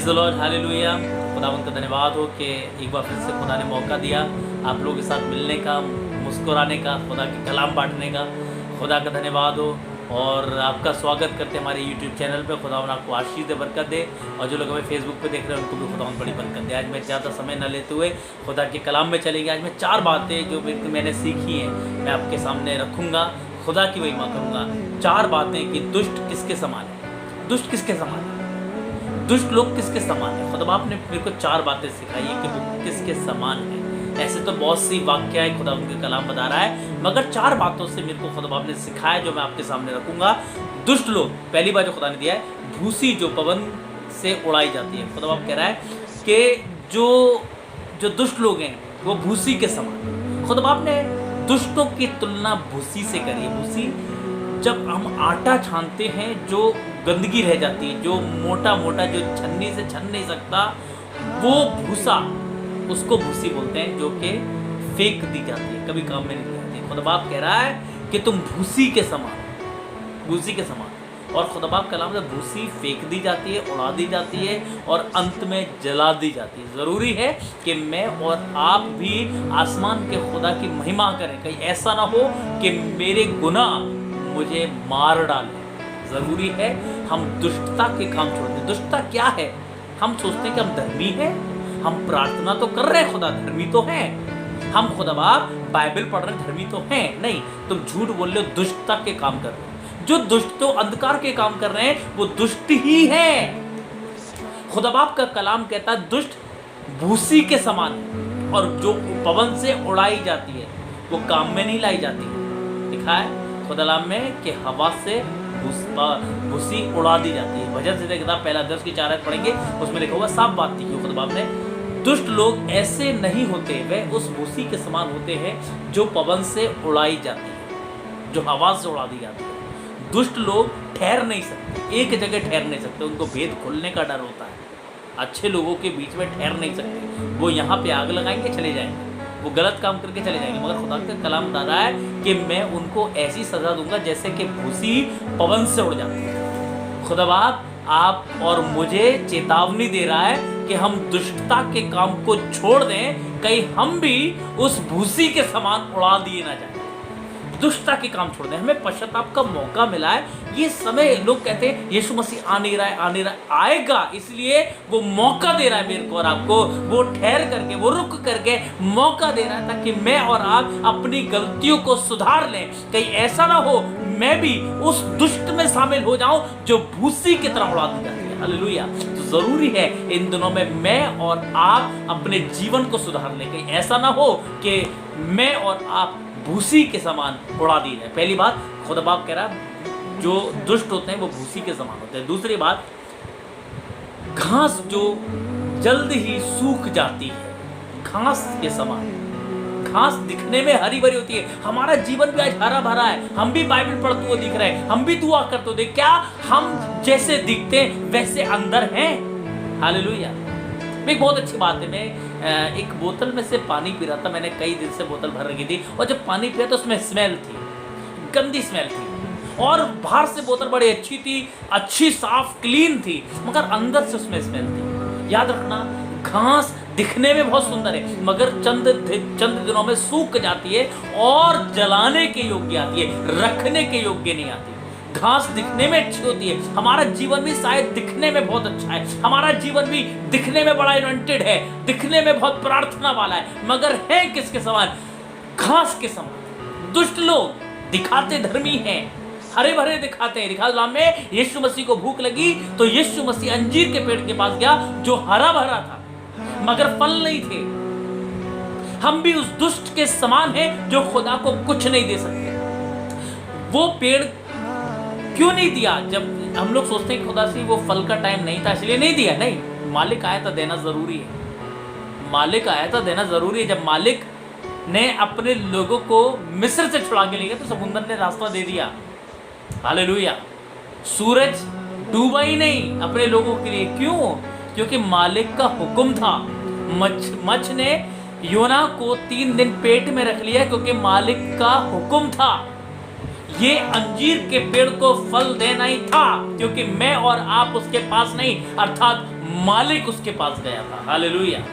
The Lord, hallelujah. खुदावंद का धन्यवाद हो कि एक बार फिर से खुदा ने मौका दिया आप लोगों के साथ मिलने का, मुस्कुराने का, खुदा के कलाम बांटने का। खुदा का धन्यवाद हो और आपका स्वागत करते हैं हमारे यूट्यूब चैनल पे। खुदावंद आपको आशीष दे, बरकत दे, और जो लोग हमें फेसबुक पे देख रहे हैं उनको भी खुदावंद बड़ी बरकत दे। आज मैं ज़्यादा समय न लेते हुए खुदा के कलाम में चलेंगे। आज मैं 4 बातें जो मैंने सीखी हैं मैं आपके सामने रखूँगा, खुदा की महिमा करूँगा। 4 बातें कि दुष्ट किसके समान है, दुष्ट किसके समान है, दुष्ट लोग किसके समान है। खुदा आपने मेरे को 4 बातें सिखाई है कि वो किसके समान है। ऐसे तो बहुत सी वाक्याएं खुदा उनके कलाम बता रहा है, मगर 4 बातों से मेरे को खुदा आपने सिखाया जो मैं आपके सामने रखूंगा। दुष्ट लोग, पहली बात जो खुदा ने दिया है, भूसी जो पवन से उड़ाई जाती है। खुदा आप कह रहा है कि जो दुष्ट लोग हैं वो भूसी के समान। खुदा आपने दुष्टों की तुलना भूसी से करी है। भूसी जब हम आटा छानते हैं जो गंदगी रह जाती है, जो मोटा मोटा, जो छन्नी से छन नहीं सकता, वो भूसा, उसको भूसी बोलते हैं, जो कि फेंक दी जाती है, कभी काम में नहीं आती। खुदा बाप कह रहा है कि तुम भूसी के समान, भूसी के समान। और खुदा बाप कलाम से भूसी फेंक दी जाती है, उड़ा दी जाती है और अंत में जला दी जाती है। ज़रूरी है कि मैं और आप भी आसमान के खुदा की महिमा करें। कहीं ऐसा ना हो कि मेरे गुनाह मुझे मार डाले। ज़रूरी है हम दुष्टता के काम छोड़ दें। दुष्टता क्या है? हम सोचते हैं कि हम धर्मी हैं, हम प्रार्थना तो कर रहे हैं, खुदा धर्मी तो हैं, हम खुदा बाप बाइबल पढ़ रहे हैं, धर्मी तो हैं। नहीं, तुम झूठ बोल रहे हो, दुष्टता के काम कर रहे हो। जो दुष्ट तो अंधकार के काम कर रहे हैं वो दुष्ट ही हैं। खुदा बाप का कलाम कहता है दुष्ट भूसी के समान है, और जो पवन से उड़ाई जाती है वो काम में नहीं लाई जाती है। लिखा है खुदालाम में कि हवा से भूसी उड़ा दी जाती है। भजन से किताब पहला 10 की 4 पढ़ेंगे, उसमें लिखा हुआ साफ बात थी खुदा बाप ने, दुष्ट लोग ऐसे नहीं होते, वे उस भूसी के समान होते हैं जो पवन से उड़ाई जाती है, जो हवा से उड़ा दी जाती है। दुष्ट लोग ठहर नहीं सकते, एक जगह ठहर नहीं सकते, उनको भेद खुलने का डर होता है। अच्छे लोगों के बीच में ठहर नहीं सकते, वो यहाँ पे आग लगाएंगे चले जाएंगे, वो गलत काम करके चले जाएंगे। मगर खुदा का कलाम बता रहा है कि मैं उनको ऐसी सजा दूंगा जैसे कि भूसी पवन से उड़ जाती है। खुदा बाप आप और मुझे चेतावनी दे रहा है कि हम दुष्टता के काम को छोड़ दें, कहीं हम भी उस भूसी के समान उड़ा दिए ना जाए। दुष्टता के काम छोड़ दें, हमें पश्चाताप का मौका मिला है। ये समय लोग कहते हैं यीशु मसीह आ नहीं रहा है, आ नहीं रहा है, आएगा, इसलिए वो मौका दे रहा है मेरे को और आपको। वो ठहर करके, वो रुक करके मौका दे रहा है ताकि मैं और आप अपनी गलतियों को सुधार लें। कहीं ऐसा ना हो मैं भी उस दुष्ट में शामिल हो जाऊं जो भूसी की तरह उड़ा दी जाती है। हालेलुया। तो जरूरी है इन दिनों में मैं और आप अपने जीवन को सुधार लें। कहीं ऐसा ना हो कि मैं और आप भूसी के समान उड़ा दी जाए। पहली बात खुदा बाप कह रहा है जो दुष्ट होते हैं वो भूसी के समान होते हैं। दूसरी बात, घास जो जल्द ही सूख जाती है, घास के समान। घास दिखने में हरी भरी होती है, हमारा जीवन भी आज हरा भरा है, हम भी बाइबल पढ़ते हुए दिख रहे हैं, हम भी दुआ करते हुए, क्या हम जैसे दिखते हैं वैसे अंदर हैं? हालेलुया। एक बहुत अच्छी बात है, मैं एक बोतल में से पानी पी रहा था, मैंने कई दिन से बोतल भर रखी थी, और जब पानी पिया तो उसमें स्मेल थी, गंदी स्मेल थी, और बाहर से बोतल बड़ी अच्छी थी, अच्छी साफ क्लीन थी, मगर अंदर से उसमें स्मेल थी। याद रखना, घास दिखने में बहुत सुंदर है मगर चंद दिनों में सूख जाती है और जलाने के योग्य आती है, रखने के योग्य नहीं आती। घास दिखने में अच्छी होती है, हमारा जीवन भी शायद दिखने में बहुत अच्छा है, हमारा जीवन भी दिखने में बड़ा एनोइंटेड है, दिखने में बहुत प्रार्थना वाला है, मगर है किसके समान? घास के समान। दुष्ट लोग दिखाते धर्मी हैं, हरे भरे दिखाते हैं। लिखा में यीशु मसीह को भूख लगी तो यीशु मसीह अंजीर के पेड़ के पास गया जो हरा भरा था मगर फल नहीं थे। हम भी उस दुष्ट के समान हैं जो खुदा को कुछ नहीं दे सकते। वो पेड़ क्यों नहीं दिया? जब हम लोग सोचते हैं खुदा से वो फल का टाइम नहीं था इसलिए नहीं दिया, नहीं, मालिक आया था, देना जरूरी है। मालिक आया था, देना जरूरी है। जब मालिक ने अपने लोगों को मिस्र से छुड़ा के ले गया तो समुद्र ने रास्ता दे दिया। हालेलुया। सूरज डूबा ही नहीं अपने लोगों के लिए, क्यों? क्योंकि मालिक का हुक्म था। मच्छ ने योना को 3 दिन पेट में रख लिया क्योंकि मालिक का हुक्म था। ये अंजीर के पेड़ को फल देना ही था क्योंकि मैं और आप उसके पास नहीं, अर्थात मालिक उसके पास गया था। हालेलुया।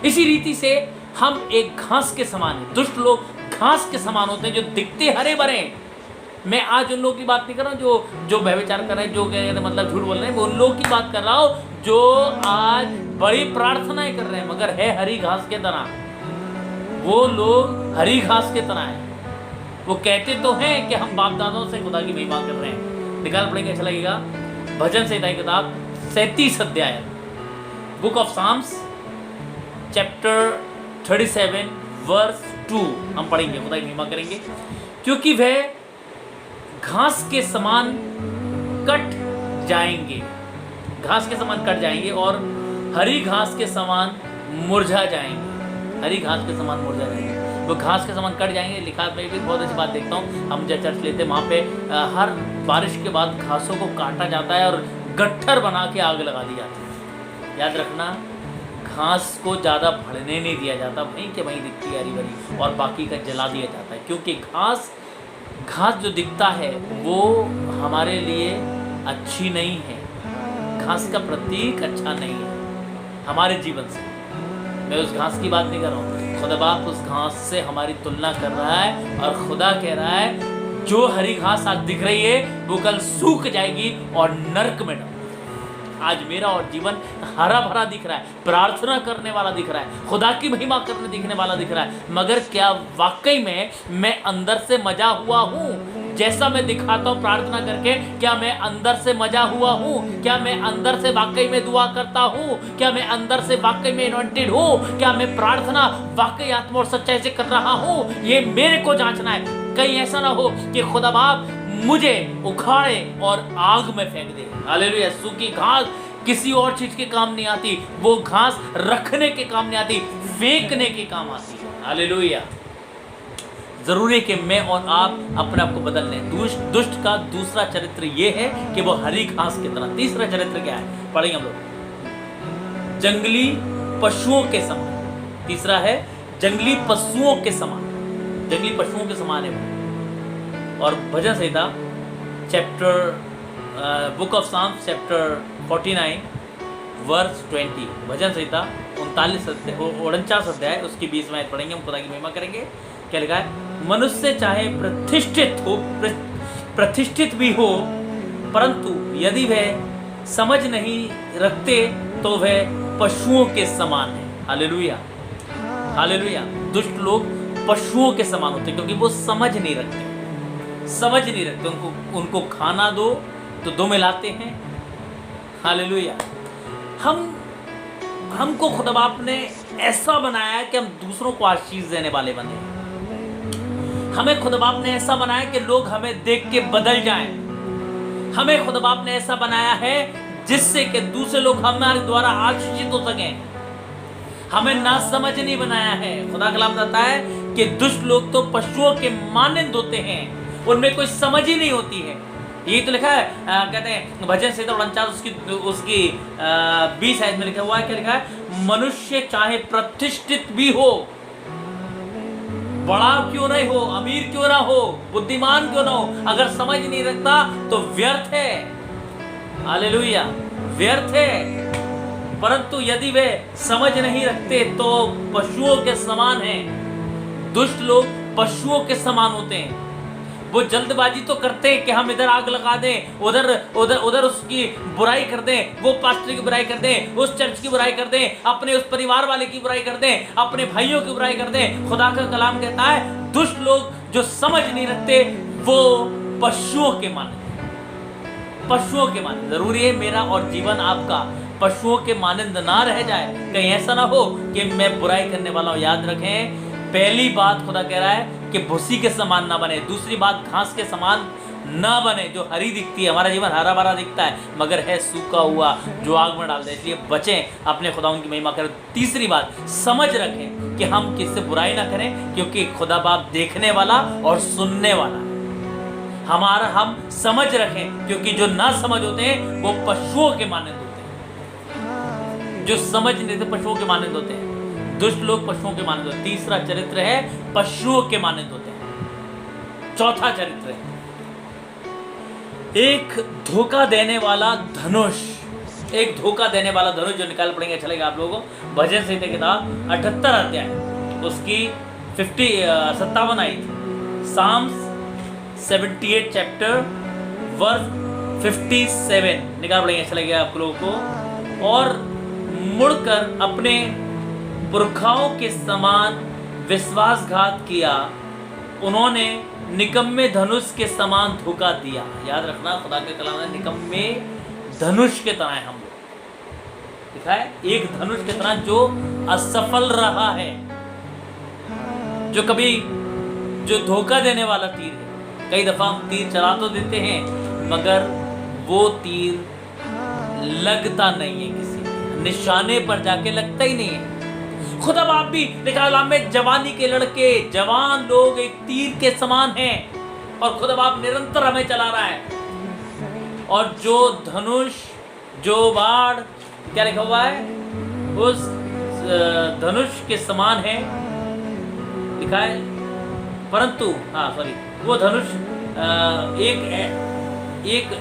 इसी रीति से हम एक घास के समान हैं। दुष्ट लोग घास के समान होते हैं जो दिखते हरे भरे हैं। मैं आज उन लोगों की बात नहीं कर रहा हूँ जो व्यभिचार कर रहे हैं, जो मतलब झूठ बोल रहे हैं, वो उन लोगों की बात कर रहा हूँ जो आज बड़ी प्रार्थनाएं कर रहे हैं मगर है हरी घास के तरह। वो लोग हरी घास के तरह हैं। वो कहते तो हैं कि हम बाप दादाओं से खुदा की महिमा कर रहे हैं। निकाल पड़ेंगे, अच्छा लगेगा। भजन संहिता की किताब 37 अध्याय, book of psalms chapter 37 verse 2 हम पढ़ेंगे, खुदा की महिमा करेंगे। क्योंकि वह घास के समान कट जाएंगे, घास के समान कट जाएंगे और हरी घास के समान मुरझा जाएंगे। हरी घास के समान मुरझा जाएंगे, वो घास के समान कट जाएंगे। लिखा मैं भी बहुत अच्छी बात देखता हूँ, हम जब चर्च लेते हैं वहाँ पे हर बारिश के बाद घासों को काटा जाता है और गट्ठर बना के आग लगा दी जाती है। याद रखना, घास को ज़्यादा बढ़ने नहीं दिया जाता, वहीं के वहीं दिखती है हरी भरी, और बाकी का जला दिया जाता है। क्योंकि घास जो दिखता है वो हमारे लिए अच्छी नहीं है। घास का प्रतीक अच्छा नहीं है हमारे जीवन से। मैं उस घास की बात नहीं कर रहा हूँ, खुदा बाप उस घास से हमारी तुलना कर रहा है और खुदा कह रहा है जो हरी घास आज दिख रही है वो कल सूख जाएगी और नरक में डाल। आज मेरा और जीवन हरा भरा दिख रहा है, प्रार्थना करने वाला दिख रहा है, खुदा की महिमा करने दिखने वाला दिख रहा है, मगर क्या वाकई में मैं अंदर से मजा हुआ हूँ? जैसा मैं दिखाता हूँ प्रार्थना करके, क्या मैं अंदर से मजा हुआ हूँ? क्या मैं अंदर से वाकई में दुआ करता हूँ? क्या मैं अंदर से वाकई में इन्वेंटेड हूँ? क्या मैं प्रार्थना वाकई आत्मा और सच्चाई से कर रहा हूँ? ये मेरे को जांचना है। कहीं ऐसा ना हो कि खुदा बाप मुझे उखाड़े और आग में फेंक दे। हालेलुया। सूखी घास किसी और चीज के काम नहीं आती, वो घास रखने के काम नहीं आती, फेंकने के काम आती है। हालेलुया। जरूरी है कि मैं और आप अपने आप को बदल लें। दुष्ट का दूसरा चरित्र ये है कि वो हरी घास की तरह। तीसरा चरित्र क्या है? पढ़ेंगे हम लोग। जंगली पशुओं के समान। तीसरा है जंगली पशुओं के समान। जंगली पशुओं के समान है वो। और भजन संहिता chapter book of psalms chapter 49 verse 20। भजन संहिता 49 अध्याय उसकी 20 आयत पढ़ेंगे, हम खुदा की महिमा करेंगे। क्या लिखा है? मनुष्य चाहे प्रतिष्ठित भी हो, परंतु यदि वह समझ नहीं रखते तो वह पशुओं के समान है। हालेलुया। हालेलुया। दुष्ट लोग पशुओं के समान होते हैं क्योंकि वो समझ नहीं रखते। उनको खाना दो तो दो मिलाते हैं। हालेलुया। हमको खुदा बाप ने ऐसा बनाया कि हम दूसरों को आशीष देने वाले बने। हमें खुदा बाप ने ऐसा बनाया कि लोग हमें देख के बदल जाएं। हमें खुदा बाप ने ऐसा बनाया है जिससे कि दूसरे लोग हमारे द्वारा आशीषित हो सकें। हमें ना समझ नहीं बनाया है। खुदा कलाम कहता है कि दुष्ट लोग तो पशुओं के मानंद होते हैं, उनमें कोई समझ ही नहीं होती है। ये तो लिखा है, कहते हैं भजन संहिता 49 उसकी 20 आयत में लिखा हुआ है। क्या लिखा है? मनुष्य चाहे प्रतिष्ठित भी हो, बड़ा क्यों नहीं हो, अमीर क्यों ना हो, बुद्धिमान क्यों ना हो, अगर समझ नहीं रखता तो व्यर्थ है। हालेलुया। व्यर्थ है। परंतु यदि वे समझ नहीं रखते तो पशुओं के समान हैं। दुष्ट लोग पशुओं के समान होते हैं। वो जल्दबाजी तो करते हैं कि हम इधर आग लगा दें, उधर उधर उधर उसकी बुराई कर दें, वो पास्टर की बुराई कर दें, उस चर्च की बुराई कर दें, अपने उस परिवार वाले की बुराई कर दें, अपने भाइयों की बुराई कर दें। खुदा का कलाम कहता है दुष्ट लोग जो समझ नहीं रखते वो पशुओं के माने। पशुओं के माने। जरूरी है मेरा और जीवन आपका पशुओं के मानंद ना रह जाए। कहीं ऐसा ना हो कि मैं बुराई करने वाला हूं। याद रखें, पहली बात खुदा कह रहा है कि भूसी के समान ना बने। दूसरी बात घास के समान ना बने जो हरी दिखती है। हमारा जीवन हरा भरा दिखता है मगर है सूखा हुआ जो आग में डाल दे। इसलिए बचें, अपने खुदाउन की महिमा करें। तीसरी बात, समझ रखें कि हम किससे बुराई ना करें, क्योंकि खुदा बाप देखने वाला और सुनने वाला। हम समझ रखें, क्योंकि जो ना समझ होते हैं वो पशुओं के मानंद होते हैं। जो समझ नहीं थे पशुओं के मानंद होते हैं। दुष्ट लोग पशुओं के मानंद होते हैं। तीसरा चरित्र है पशुओं के मानंद होते हैं। चौथा चरित्र है एक धोखा देने वाला धनुष। एक धोखा देने वाला धनुष जो निकाल पड़ेंगे, चलेगा आप लोगों को। भजन संहिता किताब 78 अध्याय उसकी 57 आई थी। साम्स 78 चैप्टर वर्स 57 निकाल पड़ेंगे, चलेगा आप लोगों को। और मुड़कर अपने पुरखाओं के समान विश्वासघात किया, उन्होंने निकम्मे धनुष के समान धोखा दिया। याद रखना, खुदा के कलाम में निकम्मे धनुष के तरह हम लोग लिखा है, एक धनुष के तरह जो असफल रहा है, जो कभी जो धोखा देने वाला तीर है। कई दफा हम तीर चला तो देते हैं मगर वो तीर लगता नहीं है, किसी निशाने पर जाके लगता ही नहीं है। खुदा बाप भी लिखा में जवानी के लड़के, जवान लोग एक तीर के समान हैं और खुदा बाप निरंतर हमें चला रहा है। और जो धनुष, जो बाण, क्या लिखा हुआ है, उस धनुष के समान है लिखा है, परंतु वो धनुष एक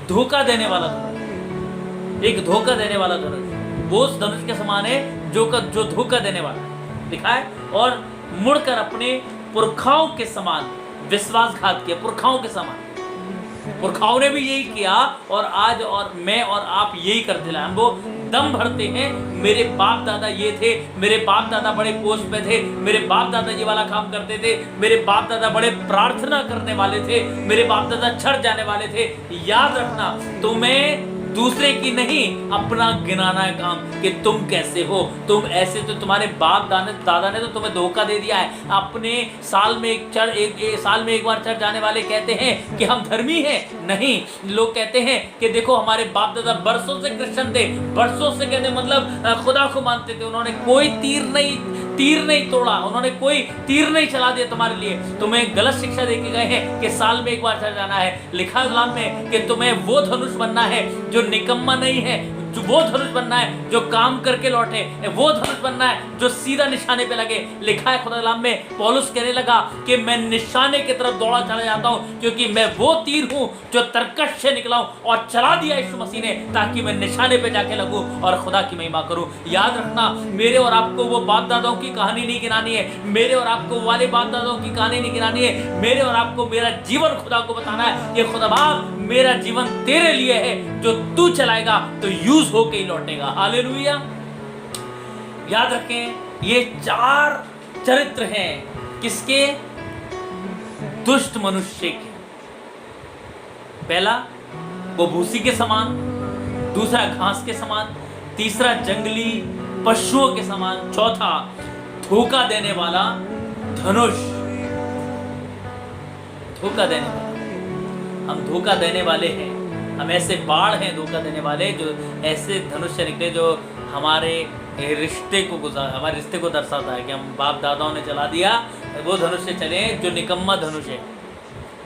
धोखा देने वाला धनुष, एक धोखा देने वाला धनुष वो उस धनुष के समान है जो धोखा देने वाला है लिखा है। और मुड़कर अपने पुरखाओं के समान विश्वासघात किया, पुरखाओं के समान। पुरखाओं ने भी यही किया और आज और मैं और आप यही करते रहे। हम वो दम भरते हैं, मेरे बाप दादा ये थे, मेरे बाप दादा बड़े पोस्ट पे थे, मेरे बाप दादा ये वाला काम करते थे, मेरे बाप दादा बड़े प्रार्थना करने वाले थे, मेरे बाप दादा चढ़ जाने वाले थे। याद रखना, तुम्हें दूसरे की नहीं, अपना गिनाना है काम कि तुम कैसे हो, तुम ऐसे। तो तुम्हारे बाप दादा ने तो तुम्हें धोखा दे दिया है। अपने साल में एक बार चर्च जाने वाले कहते हैं कि हम धर्मी हैं। नहीं, लोग कहते हैं कि देखो हमारे बाप दादा बरसों से क्रिश्चियन थे, बरसों से कहते मतलब खुदा को मानते थे, उन्होंने कोई तीर नहीं तोड़ा, उन्होंने कोई तीर नहीं चला दिया तुम्हारे लिए। तुम्हें गलत शिक्षा देके गए हैं कि साल में एक बार चर्च जाना है। लिखा है कलाम में कि तुम्हें वो धनुष बनना है जो निकम्मा नहीं है, जो वो धनुष बनना है जो काम करके लौटे, वो धनुष बनना है जो सीधा निशाने पे लगे। लिखा है खुदा कलाम में, पौलुस कहने लगा कि मैं निशाने की तरफ दौड़ा चला जाता हूं, क्योंकि मैं वो तीर हूं जो तरकश से निकला हूं और चला दिया यीशु मसीह ने, ताकि मैं निशाने पे जाके लगूं और खुदा की महिमा करूं। याद रखना, मेरे और आपको वो बाप दादाओं की कहानी नहीं गिनानी है, मेरे और आपको वाले बाप दादाओं की कहानी नहीं गिनानी है। मेरे और आपको मेरा जीवन खुदा को बताना है कि खुदा बाप मेरा जीवन तेरे लिए है, जो तू चलाएगा तो यूज होके ही लौटेगा। हालेलुया। याद रखें, ये 4 चरित्र हैं किसके? दुष्ट मनुष्य के। पहला, वो भूसी के समान, दूसरा घास के समान, तीसरा जंगली पशुओं के समान, चौथा धोखा देने वाला धनुष। धोखा देने वाला, हम धोखा देने वाले हैं, हम ऐसे बाढ़ हैं धोखा देने वाले, जो ऐसे धनुष से निकले जो हमारे रिश्ते को दर्शाता है कि हम बाप दादाओं ने चला दिया, वो धनुष से चले जो निकम्मा धनुष है,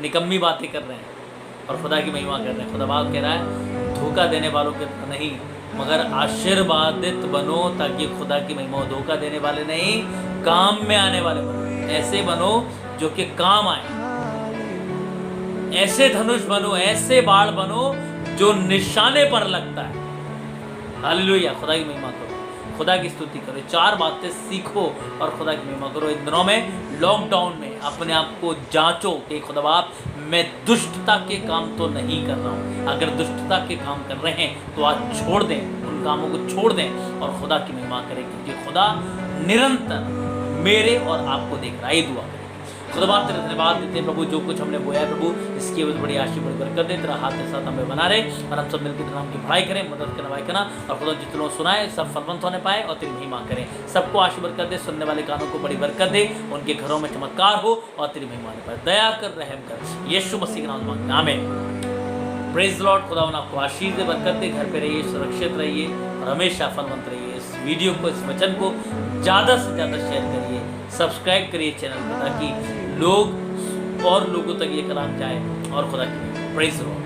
निकम्मी बातें कर रहे हैं और खुदा की महिमा कर रहे हैं। खुदा बाप कह रहा है धोखा देने वालों के नहीं, मगर आशीर्वादित बनो ताकि खुदा की महिमा हो। धोखा देने वाले नहीं, काम में आने वाले बनो। ऐसे बनो जो कि काम आए, ऐसे धनुष बनो, ऐसे बाढ़ बनो जो निशाने पर लगता है। हालेलुया। खुदा की महिमा करो, खुदा की स्तुति करो, 4 बातें सीखो और खुदा की महिमा करो। इन दिनों में, लॉकडाउन में अपने आप को जांचो कि खुदा बाप मैं दुष्टता के काम तो नहीं कर रहा हूँ। अगर दुष्टता के काम कर रहे हैं तो आज छोड़ दें, उन कामों को छोड़ दें और खुदा की महिमा करें, क्योंकि खुदा निरंतर मेरे और आपको देख रहा है। दुआ करें। खुदा बाप तेरे धन्यवाद देते हैं प्रभु, जो कुछ हमने बोया है प्रभु, इसकी वजह बड़ी आशीर्वाद बरकत दे, तेरा हाथ के साथ हमें बना रहे और हम सब मिलकर तेरे नाम की पढ़ाई करें, मदद करना भाई करना, और खुदा जितने लोग सुनाए सब फलवंत होने पाए और तेरी महिमा करें। सबको आशीर्वाद कर दे, सुनने वाले कानों को बड़ी बरकत दे, उनके घरों में चमत्कार हो और तेरी महिमा होने पाए। दया कर, रहम कर, यीशु मसीह के नाम मांगते हैं, आमीन। Praise Lord. खुदा आपको आशीष दे, बरकत दे, घर पे रहिए, सुरक्षित रहिए और हमेशा फलवंत रहिए। इस वीडियो को, इस वचन को ज़्यादा से ज़्यादा शेयर करिए, सब्सक्राइब करिए चैनल को, ताकि लोग और लोगों तक ये कलाम जाए और खुदा की प्रेज लॉर्ड।